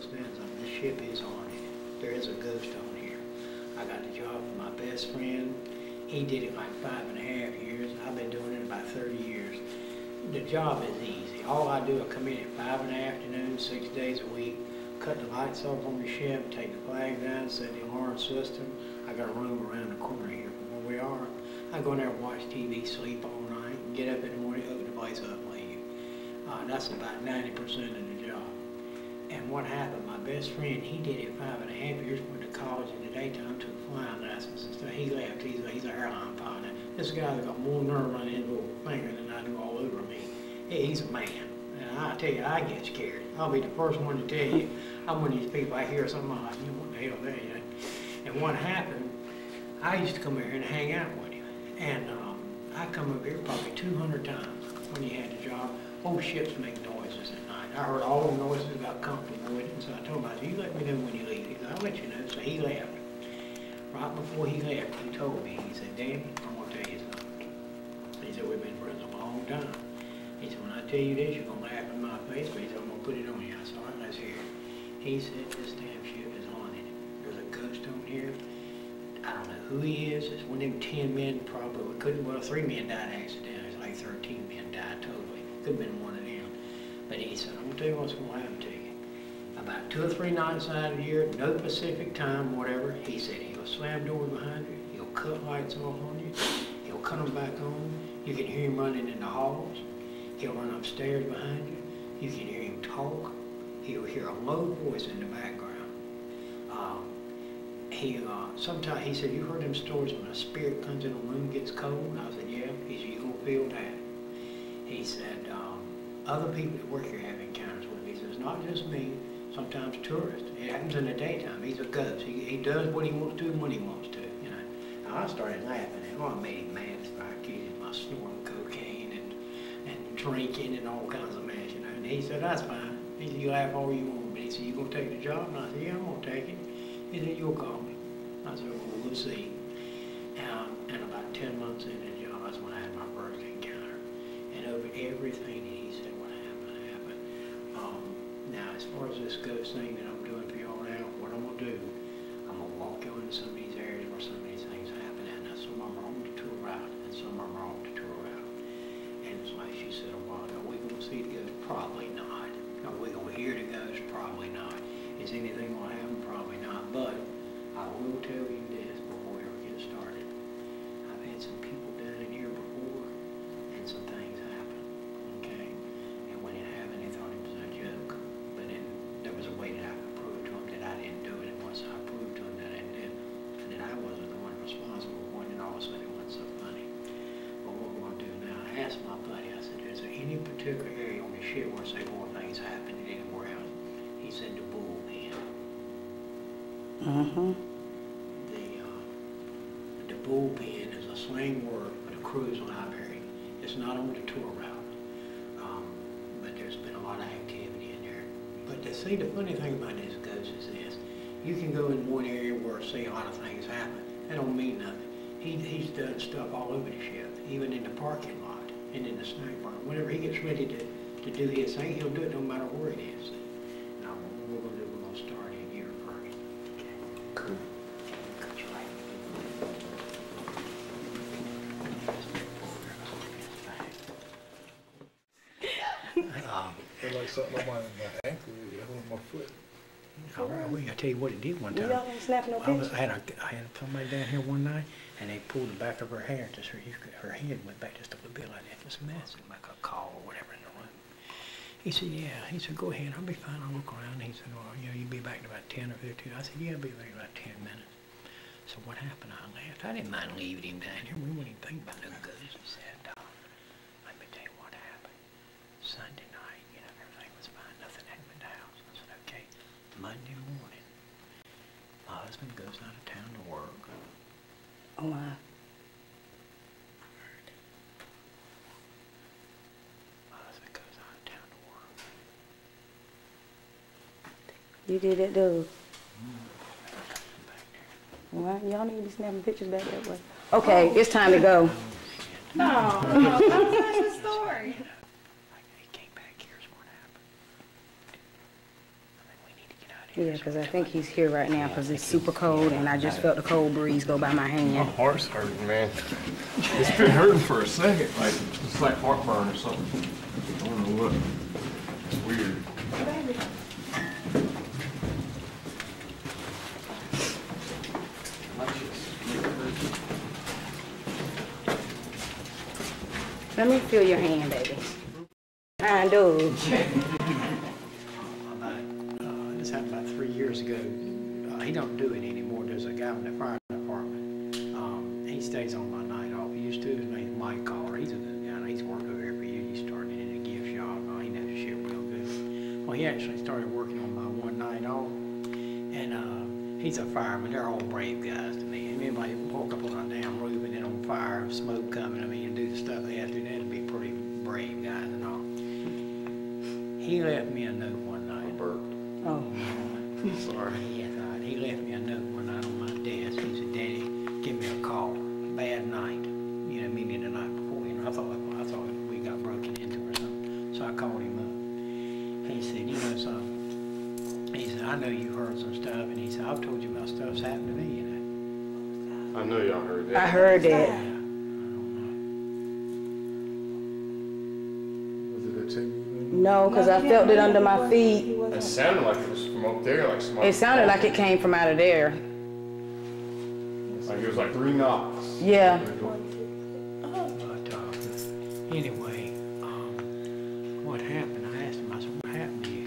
understand something. This ship is haunted. There is a ghost on here. I got the job from my best friend. He did it like 5.5 years. I've been doing it about 30 years. The job is easy. All I do is come in at 5 in the afternoon, 6 days a week, cut the lights off on the ship, take the flag down, set the alarm system. I got a room around the corner here from where we are. I go in there and watch TV, sleep all night, get up in the morning, open the place up and leave. That's about 90% of the job. And what happened, my best friend, he did it 5.5 years, went to college in the daytime, took flying lessons and stuff. He left, he's a airline pilot. This guy's got more nerve on his little finger than I do all over me. He's a man. And I tell you, I get scared. I'll be the first one to tell you. I'm one of these people, I hear something like, you know, what the hell that is. And what happened, I used to come here and hang out with him. And I come up here probably 200 times when he had the job. Old ships make noises at night. I heard all the noises about company with it, and so I told him, I said, you let me know when you leave. He said, I'll let you know. So he left. Right before he left, he told me, he said, Danny, I'm going to tell you something. He said, we've been friends a long time. He said, when I tell you this, you're going to laugh in my face, but he said, I'm going to put it on you. I said, all right, let's hear it. He said, this damn ship is haunted. There's a ghost on here. I don't know who he is. It's one of them 10 men probably. Well, 3 men died accidentally. It's like 13 men died totally. Could have been one of them. But he said, I'm going to tell you what's going to happen to you. About 2 or 3 nights out of the year, no Pacific time, whatever, he said he'll slam doors behind you, he'll cut lights off on you, he'll cut them back on, you can hear him running in the halls, he'll run upstairs behind you, you can hear him talk, he'll hear a low voice in the background. Sometimes he said, you heard them stories when a spirit comes in a room and gets cold? I said, yeah. He said, you're going to feel that. He said, other people that work here have encounters with him. He says, not just me, sometimes tourists. It happens in the daytime. He's a ghost. He does what he wants to when he wants to, you know. Now, I started laughing at him. I made him mad. I accused him of snorting cocaine and drinking and all kinds of mess, you know. And he said, that's fine. He said, you laugh all you want. But he said, you going to take the job? And I said, yeah, I'm going to take it. He said, you'll call me. I said, well, we'll see. And about 10 months into the job, that's when I had my first encounter. And over everything that he said what happened, happened. Now, as far as this ghost thing that I'm doing for y'all now, what I'm going to do, I'm going to walk you into some of these areas where some of these things happen. And now some of them are on the tour route, and some of them are off the tour route. And it's like she said a while ago, are we going to see the ghost? Probably not. Are we going to hear the ghost? Probably not. Is anything going to happen? Probably not. But I will tell you this before we ever get started. I've had some people down in here before, and some things happen, okay? And when it happened, they thought it was a joke. But then there was a way that I could prove to them that I didn't do it, and once I proved to them that I did, and that I wasn't the one responsible for it, and all of a sudden it wasn't so funny. But what we're going to do now, I asked my buddy, I said, is there any particular area on the ship where say more things happen than anywhere else? He said the bullpen. The bullpen is a slang word for the cruise library. It's not on the tour route, but there's been a lot of activity in there. But to see, the funny thing about this ghost is this: you can go in one area where say a lot of things happen. That don't mean nothing. He's done stuff all over the ship, even in the parking lot and in the snack bar. Whenever he gets ready to do his thing, he'll do it no matter where it is. Now, what we're going to do, we're going to start in here first. Cool. It's like something on my ankle, on my foot. I tell you what it did one time. Y'all ain't snapping no pictures? I had somebody down here one night, and they pulled the back of her hair. Just her head went back just a little bit like that. Just a mess, like a call or whatever in the room. He said, yeah. He said, go ahead. I'll be fine. I'll look around. He said, well, you know, you'll be back in about 10 or 15. I said, yeah, I'll be back in about 10 minutes. So what happened? I left. I didn't mind leaving him down here. We wouldn't even think about no ghosts. He said, let me tell you what happened. Sunday night, you know, everything was fine. Nothing happened in the house. I said, okay. Monday morning, my husband goes out of town to work. Oh, my. My husband goes out of town to work. You did that, dude. Well, y'all need to be snapping pictures back that way. Okay, it's time to go. No, that's not the story. He came back, here's what happened. I think we need to get out Yeah, because I think he's here right now because it's super cold and I just felt the cold breeze go by my My hand. heart's hurting, man. It's been hurting for a second, like it's like heartburn or something. I don't know what. It's weird. Let me feel your hand, baby. I do. This happened about 3 years ago. He don't do it anymore. There's a guy in the fire department. He stays on my night off. He used to. His name's Mike Caller. He's a good guy. He's worked over here for years. He started in a gift shop. He knows shit real good. Well, he actually started working on my one night off. And he's a fireman. They're all brave guys to me. And anybody walk up on a damn roof and then on fire, smoke coming, and do the stuff they have to do, that'd be pretty brave guys and all. He left me a note one night. Oh. Sorry. Yes, he left me a note one night on my desk. He said, "Daddy, give me a call. Bad night. Meaning the night before. I thought we got broken into or something." So I called him up. He said, something. He said, "I know you heard some stuff," and he said, "I've told you about stuff's happened to me, I know y'all heard that. I heard that. I don't Was it a tick? No, because I felt it under my feet. It sounded like it was from up there, like somebody. It sounded like it came from out of there. Like it was like 3 knocks. Yeah. know. But anyway, what happened? I asked him, I said, "What happened to you?"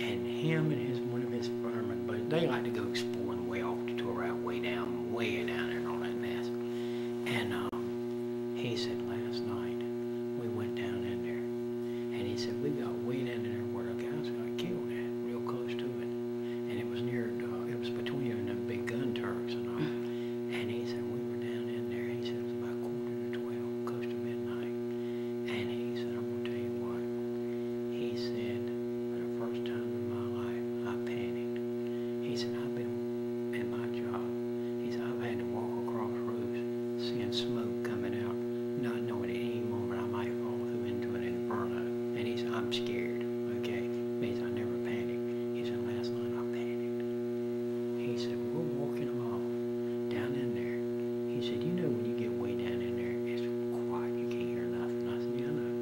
And him and one of his firemen, but they like to go exploring way off the tour out way down there and all that mess. And he said, "Last night we went down in there," and he said, "We got way down in there where the guys got killed at, real close to it, and it was near, it was between them big gun turrets and all." And he said, "We were down in there." He said it was about 11:45, close to midnight. And he said, "I'm gonna tell you what." He said, "For the first time in my life, I panicked." He said, "I've been in my job." He said, "I've had to walk across roofs, seeing smoke coming out, not knowing at any moment I might fall through into an inferno." And he said, "I'm scared, okay?" He said, "I never panicked." He said, "Last night I panicked." He said, "We're walking along down in there." He said, "When you get way down in there, it's quiet, you can't hear nothing." I said, "Yeah, I know."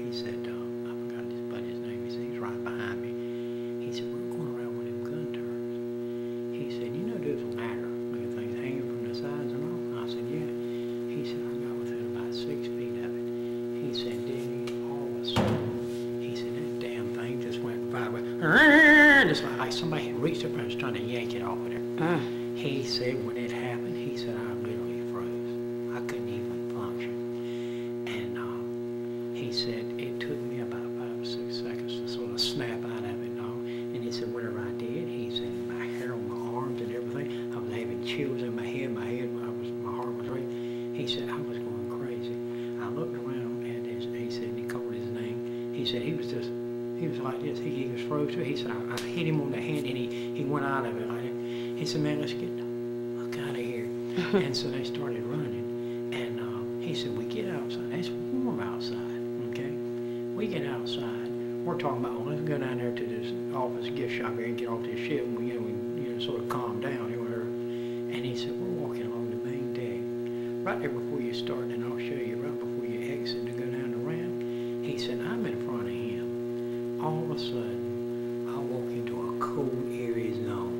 He said, I forgot his buddy's name. He said, "He's right behind me." He said, "We're going around with them gun turrets." He said, "There's a ladder, little things hanging from the sides and all." I said, "Yeah." He said, "I got within about 6 feet of it." He said, "Daddy, all of a sudden," he said, "that damn thing just went vibrating. Just like somebody had reached up and was trying to yank it off of there." He said, when it happened, he said, "I literally froze. I couldn't even function." And he said, "It took me about 5 or 6 seconds to sort of snap out of it and all." And he said, "Whatever I did," he said, "my hair on my arms and everything, I was having chills in my head, my heart was racing." He said, "I was going crazy." I looked around and he said, he called his name. He said, he was like this. He was froze too. He said, I hit him on the hand and he went out of it like that. He said, "Man, let's get the fuck out of here." And so they started running. And he said, "We get outside. It's warm outside, okay? We get outside. We're talking about, well, let's go down there to this office gift shop here and get off this ship. And we sort of calm down. And he said, "We're walking along the main deck. Right there before you start, and I'll show you right before you exit to go down the ramp." He said, "I'm in front of him. All of a sudden, I walk into a cold, eerie zone."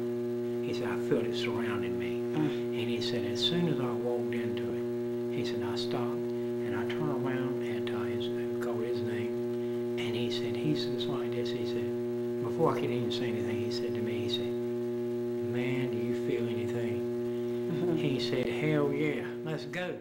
He said, "I felt it surrounding me." And he said, "As soon as I walked into it," he said, "I stopped and I turned around and called his name." And he said, he's just like this. He said, before I could even say anything, he said to me, he said, "Man, do you feel anything?" He said, "Hell yeah, let's go."